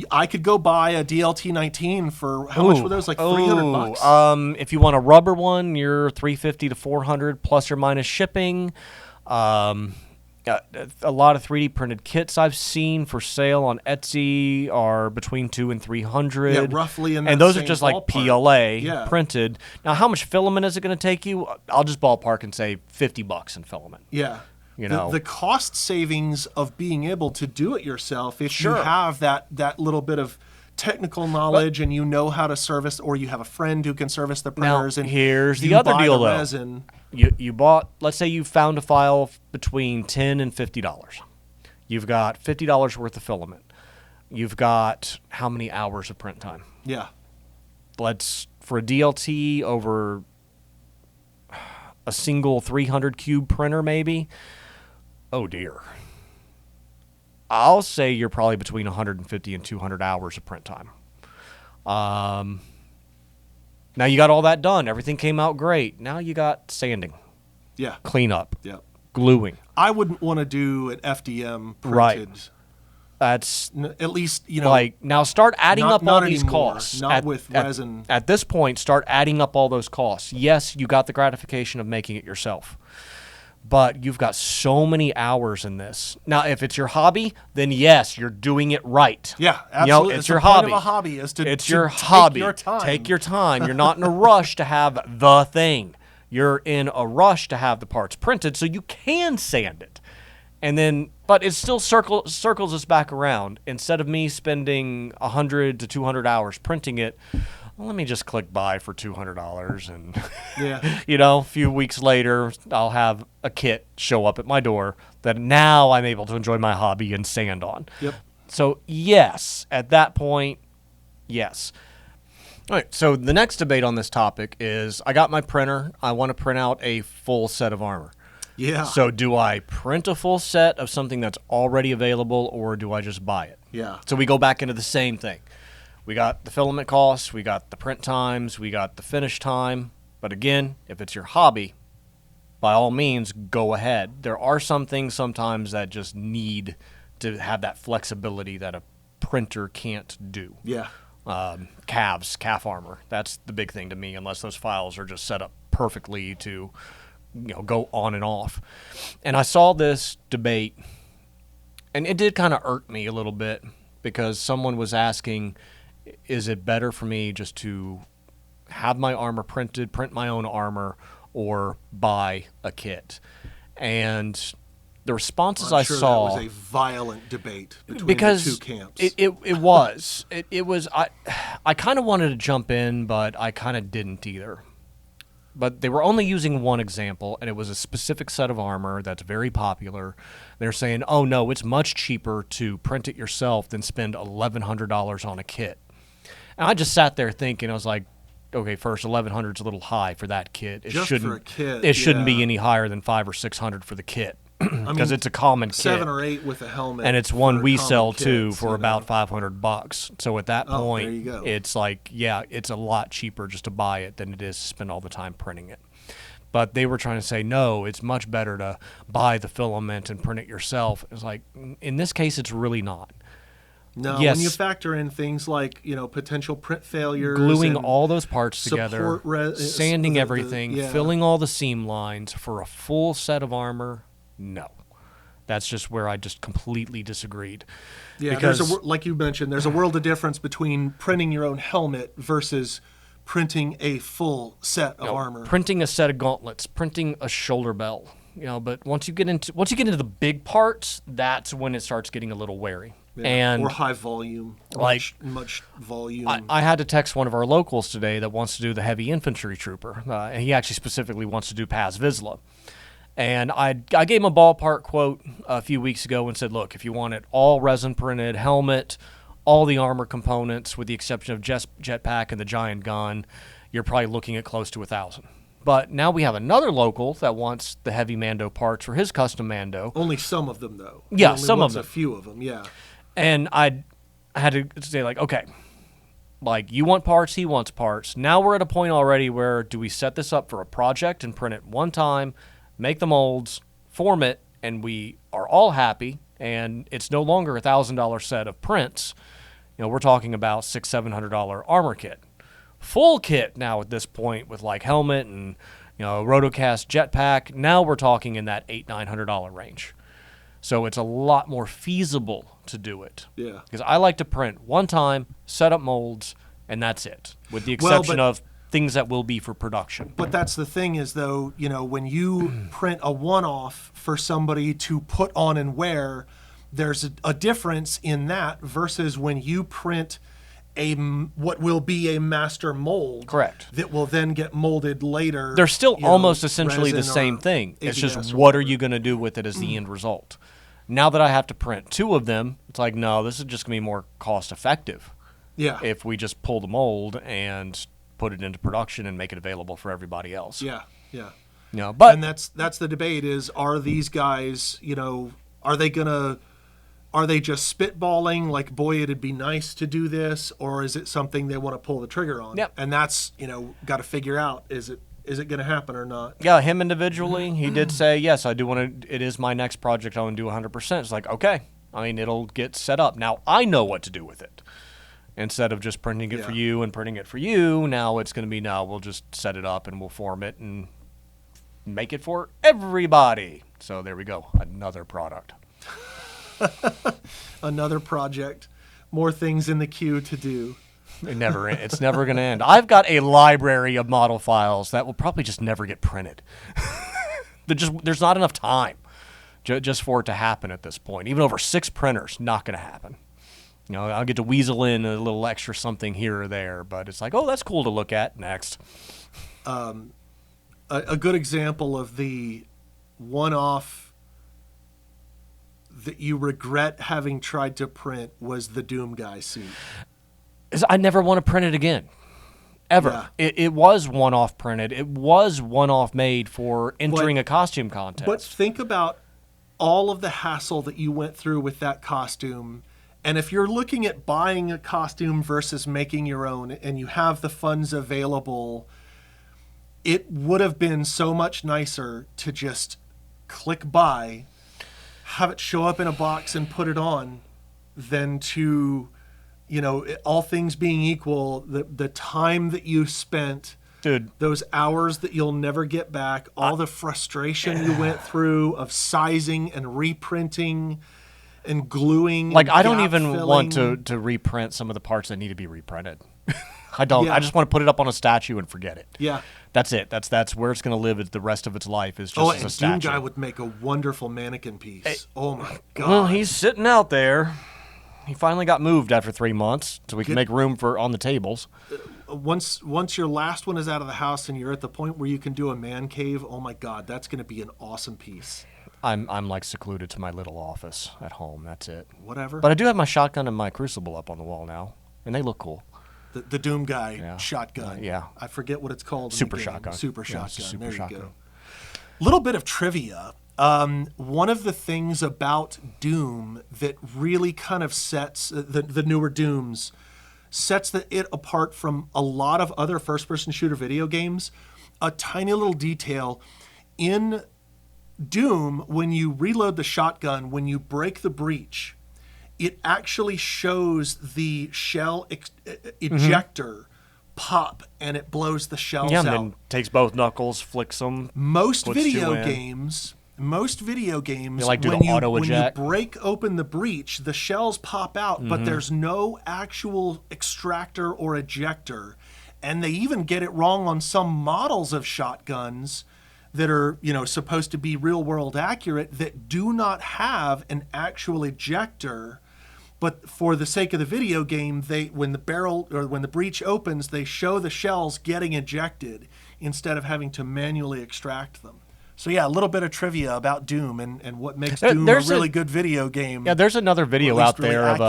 I could go buy a DLT-19 for, how much were those? Like $300? If you want a rubber one, you're $350 to $400 plus or minus shipping. A lot of 3D printed kits I've seen for sale on Etsy are between $200 and $300. Yeah, roughly in that And those same are just ballpark. like PLA printed. Now, how much filament is it going to take you? I'll just ballpark and say $50 in filament. Yeah. The cost savings of being able to do it yourself, if you have that little bit of technical knowledge and you know how to service, or you have a friend who can service the printers. Now, and here's the other deal, though. Resin. You bought, let's say you found a file between $10 and $50. You've got $50 worth of filament. You've got how many hours of print time? Yeah. For a DLT over a single 300 cube printer, maybe Oh, dear. I'll say you're probably between 150 and 200 hours of print time. Now you got all that done. Everything came out great. Now you got sanding, Yeah. cleanup, Yeah. gluing. I wouldn't want to do an FDM printed. Right. That's At least, you know, like, now start adding not- up all not these anymore. costs. Not with resin. At this point, start adding up all those costs. Yes, you got the gratification of making it yourself, but you've got so many hours in this. Now, if it's your hobby, then yes, you're doing it right. Yeah, You know, absolutely. it's The your point hobby. of a hobby is to It's to your take hobby. your time. Take your time. You're not in a rush to have the thing. You're in a rush to have the parts printed so you can sand it. And then, but it still circles us back around. Instead of me spending 100 to 200 hours printing it, well, let me just click buy for $200, and Yeah. you know, a few weeks later, I'll have a kit show up at my door that now I'm able to enjoy my hobby and sand on. Yep. So yes, at that point, yes. All right, so the next debate on this topic is, I got my printer. I want to print out a full set of armor. Yeah. So do I print a full set of something that's already available, or do I just buy it? Yeah. So we go back into the same thing. We got the filament costs, we got the print times, we got the finish time. But again, if it's your hobby, by all means, go ahead. There are some things sometimes that just need to have that flexibility that a printer can't do. Yeah. Calf armor. That's the big thing to me, unless those files are just set up perfectly to, you know, go on and off. And I saw this debate, and it did kind of irk me a little bit, because someone was asking, is it better for me just to have my armor printed, print my own armor, or buy a kit? And the responses I'm I sure saw, that was a violent debate between because the two camps. it was I kind of wanted to jump in, but I kind of didn't either. But they were only using one example, and it was a specific set of armor that's very popular. They're saying, oh no, it's much cheaper to print it yourself than spend $1,100 on a kit. And I just sat there thinking, I was like, okay, first, $1,100 is a little high for that kit. Just for a kit, it shouldn't be yeah. any higher than $500 or $600 for the kit, because mean, it's a common kit. 7 or 8 with a helmet. And it's for one we common sell kits, too for you about know. $500. So at that Oh, point, there you go. it's like, yeah, it's a lot cheaper just to buy it than it is to spend all the time printing it. But they were trying to say, no, it's much better to buy the filament and print it yourself. It's like, in this case, it's really not. No, Yes. when you factor in things like, you know, potential print failures, Gluing and all those parts together, support sanding everything, yeah. filling all the seam lines for a full set of armor, no. That's just where I just completely disagreed. Yeah, because like you mentioned, there's a world of difference between printing your own helmet versus printing a full set of armor. printing a set of gauntlets, printing a shoulder bell, you know, but once you get into the big parts, that's when it starts getting a little wary. Yeah, And or high volume, like, much volume. I had to text one of our locals today that wants to do the heavy infantry trooper. And he actually specifically wants to do Paz Vizsla. And I gave him a ballpark quote a few weeks ago and said, look, if you want it all resin printed, helmet, all the armor components with the exception of jetpack and the giant gun, you're probably looking at close to $1,000. But now we have another local that wants the heavy Mando parts for his custom Mando. Only some of them, though. Yeah, He only some of wants them. A few of them, yeah. And I had to say, like, okay, like, you want parts, he wants parts. Now we're at a point already where, do we set this up for a project and print it one time, make the molds, form it, and we are all happy, and it's no longer $1,000 set of prints. You know, we're talking about $600-700 armor kit. Full kit now at this point with, like, helmet and, you know, rotocast jetpack. Now we're talking in that $800-900 range. So it's a lot more feasible to do it. Yeah. Because I like to print one time, set up molds, and that's it, with the exception of things that will be for production. But that's the thing is, though, you know, when you print a one-off for somebody to put on and wear, there's a difference in that versus when you print what will be a master mold. Correct. That will then get molded later. They're still you know, almost essentially the resin same or thing. It's ABS just or what are whatever. you going to do with it as the end result. Now that I have to print two of them, it's like, no, this is just going to be more cost effective Yeah. if we just pull the mold and put it into production and make it available for everybody else. Yeah, yeah. No, but and that's the debate: is are these guys, are they just spitballing like, boy, it'd be nice to do this, or is it something they want to pull the trigger on? Yep. And that's got to figure out, is it going to happen or not? Yeah, him individually, he did say, yes, I do want to. It is my next project. I want to do 100%. It's like, okay, I mean, it'll get set up. Now I know what to do with it. Instead of just printing it for you and printing it for you, now it's going to be, no, we'll just set it up and we'll form it and make it for everybody. So there we go, another product. Another project, more things in the queue to do. It's never going to end. I've got a library of model files that will probably just never get printed. There's not enough time just for it to happen at this point. Even over 6 printers, not going to happen. I'll get to weasel in a little extra something here or there, but it's like, oh, that's cool to look at. Next. A good example of the one-off that you regret having tried to print was the Doom Guy suit. I never want to print it again. Ever. Yeah. It was one-off printed. It was one-off made for entering a costume contest. But think about all of the hassle that you went through with that costume. And if you're looking at buying a costume versus making your own, and you have the funds available, it would have been so much nicer to just click buy, have it show up in a box and put it on, than to, all things being equal, the time that you spent, dude, those hours that you'll never get back, all the frustration you went through of sizing and reprinting and gluing. Like, I don't even want to reprint some of the parts that need to be reprinted. I don't. Yeah. I just want to put it up on a statue and forget it. Yeah. That's it. That's where it's going to live the rest of its life, is just as a statue. Doom Guy would make a wonderful mannequin piece. Oh, my God. Well, he's sitting out there. He finally got moved after 3 months, so we can make room for on the tables. Once your last one is out of the house and you're at the point where you can do a man cave, oh, my God, that's going to be an awesome piece. I'm like secluded to my little office at home. That's it. Whatever. But I do have my shotgun and my crucible up on the wall now, and they look cool. The Doom Guy shotgun. Yeah. I forget what it's called. Super shotgun. Super shotgun. Super there shotgun. You go. Little bit of trivia. One of the things about Doom that really kind of sets the newer Dooms, sets it apart from a lot of other first-person shooter video games, a tiny little detail in Doom, when you reload the shotgun, when you break the breech, it actually shows the shell ejector pop, and it blows the shells out. Yeah, and then takes both knuckles, flicks them. Most video games, like do the auto eject. When you break open the breech, the shells pop out, but there's no actual extractor or ejector. And they even get it wrong on some models of shotguns that are, supposed to be real world accurate, that do not have an actual ejector. But for the sake of the video game, when the breech opens, they show the shells getting ejected instead of having to manually extract them. So yeah, a little bit of trivia about Doom and what makes Doom a really good video game. Yeah, there's another video out there of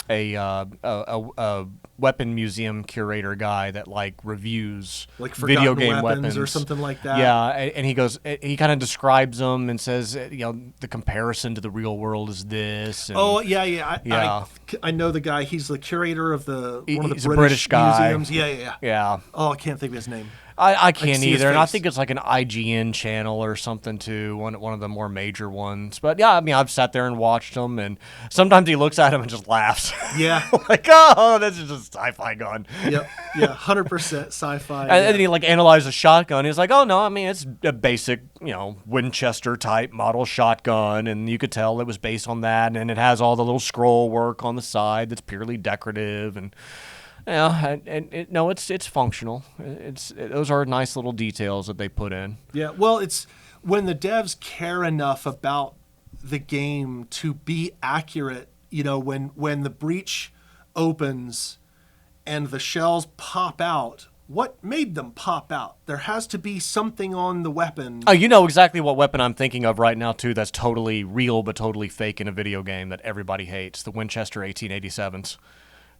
a weapon museum curator guy that reviews video game weapons or something like that. Yeah, and he kind of describes them and says, the comparison to the real world is this. And, I know the guy. He's the curator of one of the British guy. museums. Yeah. Oh, I can't think of his name. I can't either, and I think it's like an IGN channel or something too, one of the more major ones. But yeah, I mean, I've sat there and watched him, and sometimes he looks at him and just laughs. Yeah, like, oh, this is just sci-fi gun. Yep, yeah, 100% sci-fi. And then he analyzes a shotgun. He's like, oh no, I mean, it's a basic, Winchester type model shotgun, and you could tell it was based on that, and it has all the little scroll work on the side that's purely decorative and. Yeah, it's functional. Those are nice little details that they put in. Yeah, well, it's when the devs care enough about the game to be accurate. When the breech opens and the shells pop out, what made them pop out? There has to be something on the weapon. Oh, you know exactly what weapon I'm thinking of right now too. That's totally real but totally fake in a video game that everybody hates. The Winchester 1887s.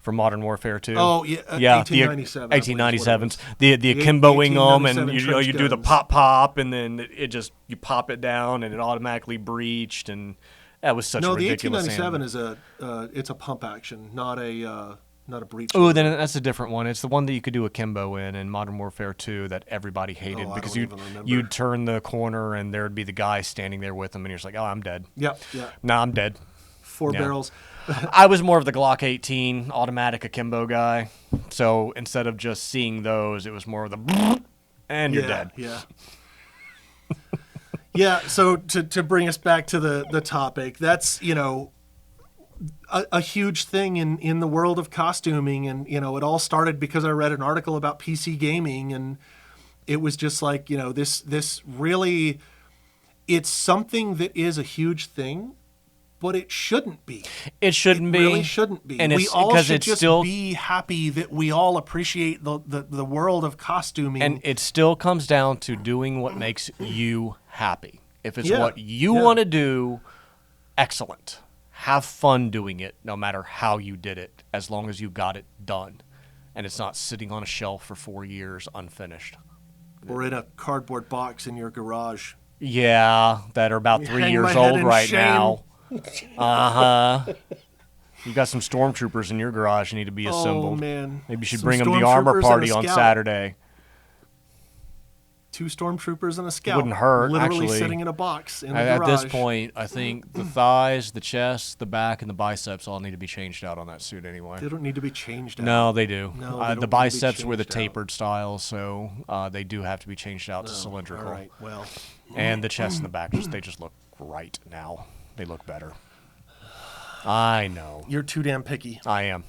for Modern Warfare 2. Oh, yeah, 1897. 1897s. The akimboing them, and you do the pop, and then it just, you pop it down, and it automatically breached, and that was such a ridiculous. No, the 1897 is it's a pump action, not a breach. Oh, then that's a different one. It's the one that you could do akimbo in Modern Warfare 2 that everybody hated because you'd turn the corner and there'd be the guy standing there with them, and you're just like, oh, I'm dead. Yep. Nah, I'm dead. Four barrels. I was more of the Glock 18 automatic akimbo guy, so instead of just seeing those, it was more of the and you're dead. Yeah. Yeah. So to bring us back to the topic, that's a huge thing in the world of costuming, and it all started because I read an article about PC gaming, and it was just like this really, it's something that is a huge thing. But it shouldn't be. It shouldn't be. It really shouldn't be. And we all should just be happy that we all appreciate the world of costuming. And it still comes down to doing what makes you happy. If it's what you want to do, excellent. Have fun doing it, no matter how you did it, as long as you got it done. And it's not sitting on a shelf for 4 years unfinished. Or in a cardboard box in your garage. Yeah, that are about 3 years old right now. Uh-huh. You got some Stormtroopers in your garage you need to be assembled. Oh, man. Maybe you should bring them to the armor party on Saturday. 2 Stormtroopers and a scout. Wouldn't hurt, literally actually. Sitting in a box in the garage. At this point, I think the thighs, the chest, the back, and the biceps all need to be changed out on that suit anyway. They don't need to be changed out. No, they do. No, they don't the biceps were the out. tapered style, so they do have to be changed out to cylindrical. All right, well. And the chest and the back, they just look right now. They look better. I know. You're too damn picky. I am.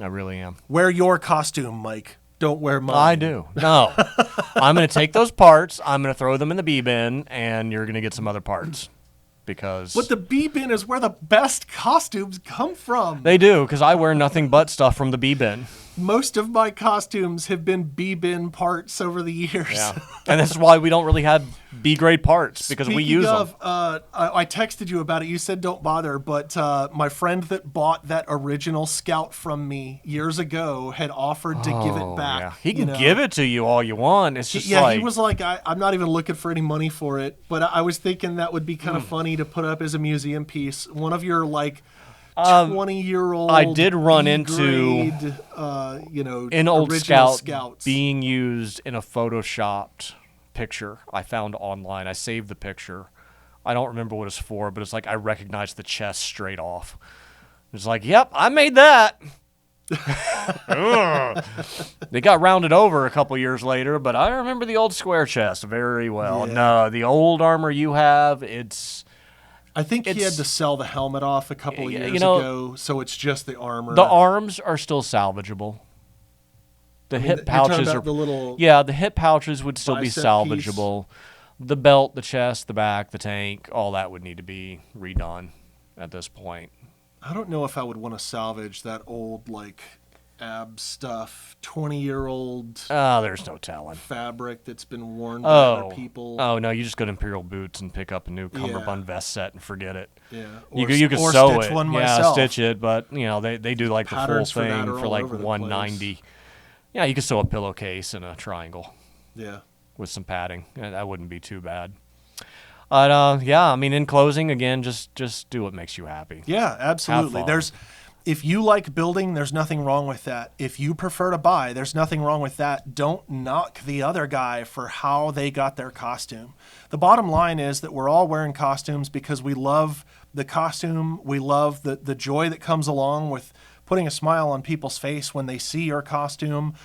I really am. Wear your costume, Mike. Don't wear mine. I do. No. I'm going to take those parts, I'm going to throw them in the B bin, and you're going to get some other parts. Because... But the B bin is where the best costumes come from. They do, because I wear nothing but stuff from the B bin. Most of my costumes have been B-bin parts over the years. Yeah. And that's why we don't really have B-grade parts, because we use them. I texted you about it. You said don't bother, but my friend that bought that original Scout from me years ago had offered to give it back. Yeah. He can give it to you all you want. It's just he was like, I'm not even looking for any money for it, but I was thinking that would be kind of funny to put up as a museum piece. One of your, 20-year-old. I did run into an old Scouts being used in a photoshopped picture I found online. I saved the picture. I don't remember what it's for, but it's like I recognized the chest straight off. It's like, yep, I made that. They got rounded over a couple years later, but I remember the old square chest very well. Yeah. No, the old armor you have, I think he had to sell the helmet off a couple of years ago, so it's just the armor. The arms are still salvageable. The hip pouches are the hip pouches would still be salvageable. Piece. The belt, the chest, the back, the tank, all that would need to be redone at this point. I don't know if I would want to salvage that old ab stuff, 20-year-old. Oh, there's no telling. Fabric that's been worn by other people. Oh no, you just go to Imperial Boots and pick up a new cummerbund vest set and forget it. Yeah, you could sew it. Stitch it, but they do the full thing for $190. Yeah, you could sew a pillowcase in a triangle. Yeah, with some padding. That wouldn't be too bad. But in closing, again, just do what makes you happy. Yeah, absolutely. If you like building, there's nothing wrong with that. If you prefer to buy, there's nothing wrong with that. Don't knock the other guy for how they got their costume. The bottom line is that we're all wearing costumes because we love the costume. We love the joy that comes along with putting a smile on people's face when they see your costume.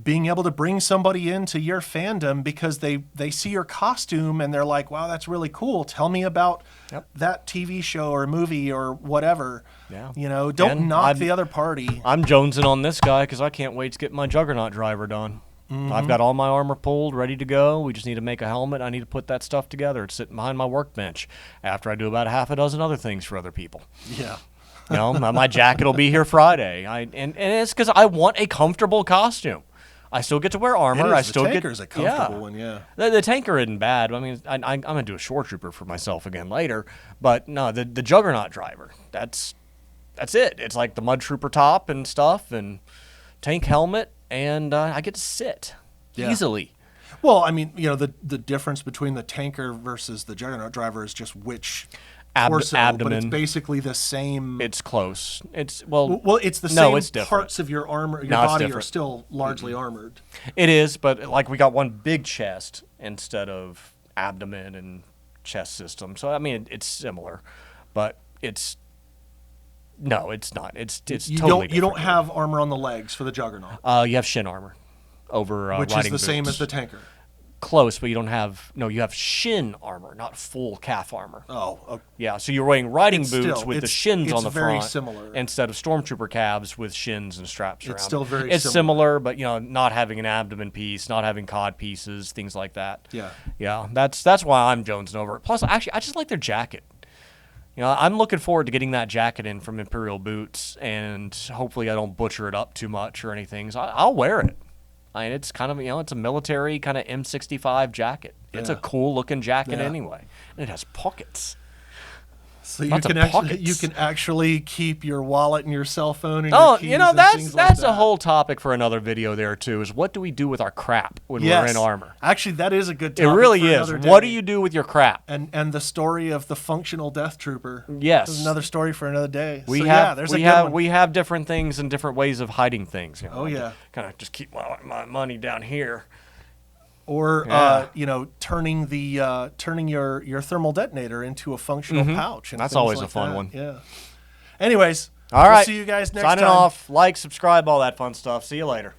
Being able to bring somebody into your fandom because they see your costume and they're like, wow, that's really cool. Tell me about that TV show or movie or whatever. Yeah. Don't knock the other party. I'm jonesing on this guy because I can't wait to get my Juggernaut driver done. Mm-hmm. I've got all my armor pulled, ready to go. We just need to make a helmet. I need to put that stuff together. It's sitting behind my workbench after I do about a half a dozen other things for other people. Yeah. My jacket will be here Friday. And it's because I want a comfortable costume. I still get to wear armor. The tanker's a comfortable one, yeah. The tanker isn't bad. I mean, I'm going to do a Shore Trooper for myself again later. But no, the Juggernaut driver, that's that's it. It's like the Mud Trooper top and stuff, and tank helmet, and I get to sit easily. Well, I mean, the difference between the tanker versus the Juggernaut driver is just which torso, abdomen. but it's basically the same. It's close. It's it's the no, same it's different. parts of your armor, your No, it's body are different. still largely armored. It is, but like we got one big chest instead of abdomen and chest system. So I mean, it's similar, but it's not. It's You totally don't you don't different. have armor on the legs for the Juggernaut, You have shin armor over which is riding the same boots. as the tanker. Close, but you don't have you have shin armor, not full calf armor. Oh, okay. Yeah, so you're wearing riding It's boots still- with the it's- shins on the it's very front similar. instead of Stormtrooper calves with shins and straps around. still very It's similar. but not having an abdomen piece, not having cod pieces, things like that. Yeah. Yeah, that's why I'm jonesing over it. Plus, actually, I just like their jacket. I'm looking forward to getting that jacket in from Imperial Boots, and hopefully I don't butcher it up too much or anything. So I'll wear it. I mean, it's kind of it's a military kind of M65 jacket. It's a Yeah. cool looking jacket Yeah. anyway, and it has pockets. So you Lots of can pockets. actually keep your wallet and your cell phone and Oh, your keys and things like that's that. a whole topic for another video there too. Is what do we do with our crap when we're Yes. in armor? Actually, that is a good It topic really for is. another What do day. you do with your crap? And the story of the functional death trooper. Yes. is another story for another day. We So, have there's we a good have one. we have different things and different ways of hiding things. Oh, yeah. Kind of just keep my money down here. Or Yeah. turning your thermal detonator into a functional pouch. And That's things always like a fun that. one. Yeah. Anyways, All we'll right. see you guys next Signing time. off. Like, subscribe, all that fun stuff. See you later.